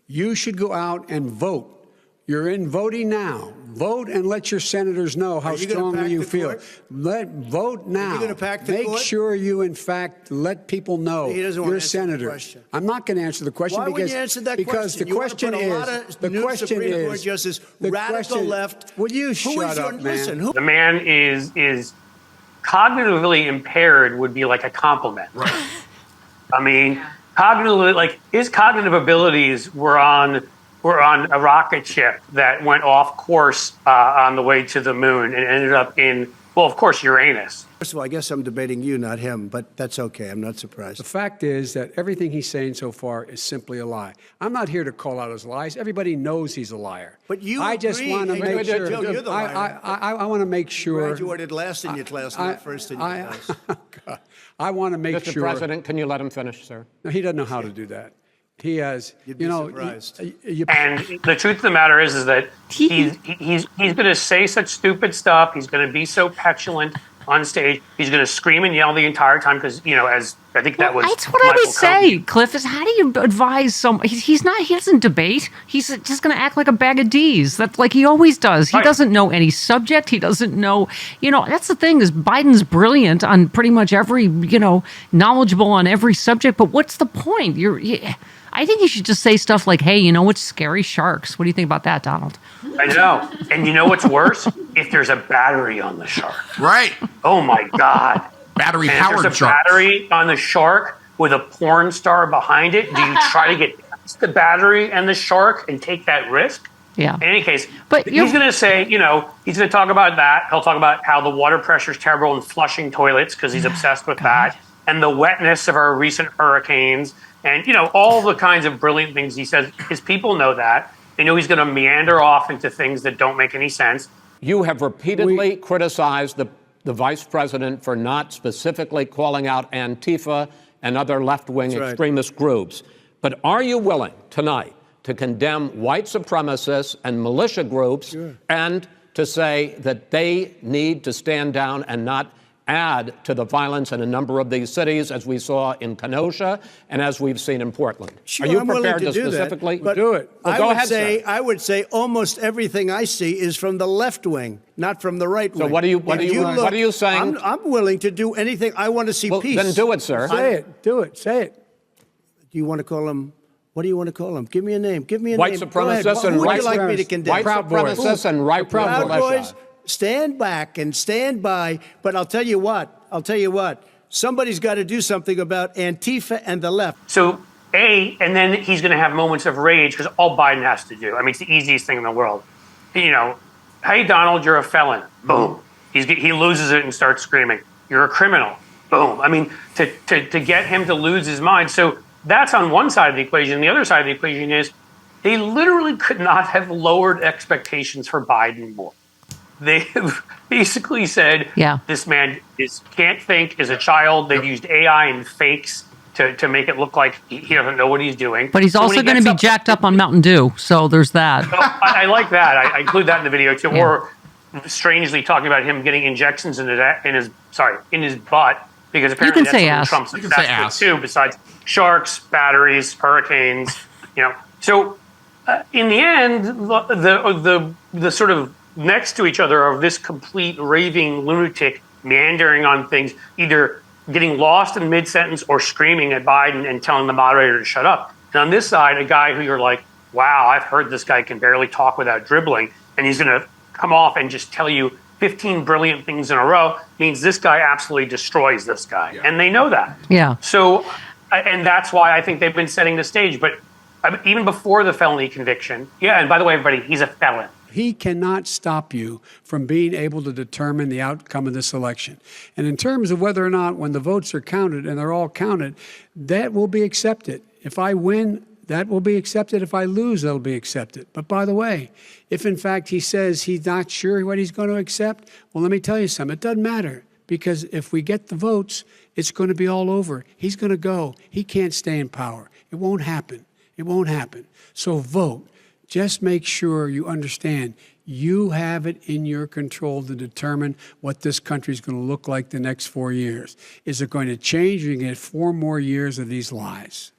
You should go out and vote. You're in voting now. Vote and let your senators know how strongly you feel. Vote now. Are you going to pack the Make court? sure you, in fact, let people know He doesn't want you're a to answer senator. the question. I'm not going to answer the question Why because wouldn't you answer that because question? the question is Supreme Court justice, radical left. Will you shut up, man? Listen, The man is cognitively impaired would be like a compliment. Right. I mean, cognitively, like his cognitive abilities were on a rocket ship that went off course on the way to the moon and ended up in, well, of course, Uranus. First of all, I guess I'm debating you, not him, but that's okay. I'm not surprised. The fact is that everything he's saying so far is simply a lie. I'm not here to call out his lies. Everybody knows he's a liar. But you I just agree, want to and make sure. Joe, you're the liar. I want to make sure. Graduated last in your class, not first in your class. I want to make Mr. sure. President, can you let him finish, sir? No, he doesn't know how to do that. He has, You'd be surprised. And the truth of the matter is that he's going to say such stupid stuff. He's going to be so petulant on stage. He's going to scream and yell the entire time because, as I think that was. That's what I would say, Cliff, is how do you advise someone? He doesn't debate. He's just going to act like a bag of D's. That's like he always does. He doesn't know any subject. He doesn't know, that's the thing is Biden's brilliant on pretty much every, knowledgeable on every subject. But what's the point? I think you should just say stuff like, hey, what's scary? Sharks. What do you think about that, Donald? I know. And you know what's worse? If there's a battery on the shark. Right. Oh, my God. Battery-powered there's a shark. Battery on the shark with a porn star behind it. Do you try to get past the battery and the shark and take that risk? Yeah. In any case, but he's going to say, he's going to talk about that. He'll talk about how the water pressure is terrible in flushing toilets because he's obsessed with that. And the wetness of our recent hurricanes. And, all the kinds of brilliant things he says. His people know that. They know he's going to meander off into things that don't make any sense. You have repeatedly criticized the vice president for not specifically calling out Antifa and other left-wing extremist groups. But are you willing tonight to condemn white supremacists and militia groups and to say that they need to stand down and not add to the violence in a number of these cities, as we saw in Kenosha and as we've seen in Portland? Sure, are you I'm prepared willing to do specifically do it? Well, go ahead, sir. I would say almost everything I see is from the left wing, not from the right wing. So what are you saying? I'm willing to do anything. I want to see peace. Then do it, sir. Say it. Do it. Say it. Do you want to call him? What do you want to call him? Give me a name. Give me a white name. Supremacists and Who would right you like me to condemn? White supremacists and right Proud militia. Boys, stand back and stand by. But I'll tell you what. Somebody's got to do something about Antifa and the left. So, and then he's going to have moments of rage because all Biden has to do. I mean, it's the easiest thing in the world. Hey, Donald, you're a felon. Boom. He loses it and starts screaming. You're a criminal. Boom. I mean, to get him to lose his mind. So that's on one side of the equation. The other side of the equation is they literally could not have lowered expectations for Biden more. They have basically said, this man can't think, is a child. They've used AI and fakes to make it look like he doesn't know what he's doing. But he's also going to be jacked up on Mountain Dew, so there's that. So I like that. I include that in the video, too. Yeah. Or strangely talking about him getting injections in his butt, because apparently that's something Trump's obsessed with, too, besides sharks, batteries, hurricanes. So in the end, the sort of next to each other of this complete raving lunatic meandering on things, either getting lost in mid-sentence or screaming at Biden and telling the moderator to shut up. And on this side, a guy who you're like, wow, I've heard this guy can barely talk without dribbling, and he's going to come off and just tell you 15 brilliant things in a row, means this guy absolutely destroys this guy. Yeah. And they know that. Yeah. So, and that's why I think they've been setting the stage. But even before the felony conviction, and by the way, everybody, he's a felon. He cannot stop you from being able to determine the outcome of this election. And in terms of whether or not, when the votes are counted, and they're all counted, that will be accepted. If I win, that will be accepted. If I lose, that'll be accepted. But by the way, if in fact he says he's not sure what he's going to accept, well, let me tell you something. It doesn't matter, because if we get the votes, it's going to be all over. He's going to go. He can't stay in power. It won't happen. It won't happen. So vote. Just make sure you understand you have it in your control to determine what this country is going to look like the next 4 years. Is it going to change? Or are you going to get 4 more years of these lies?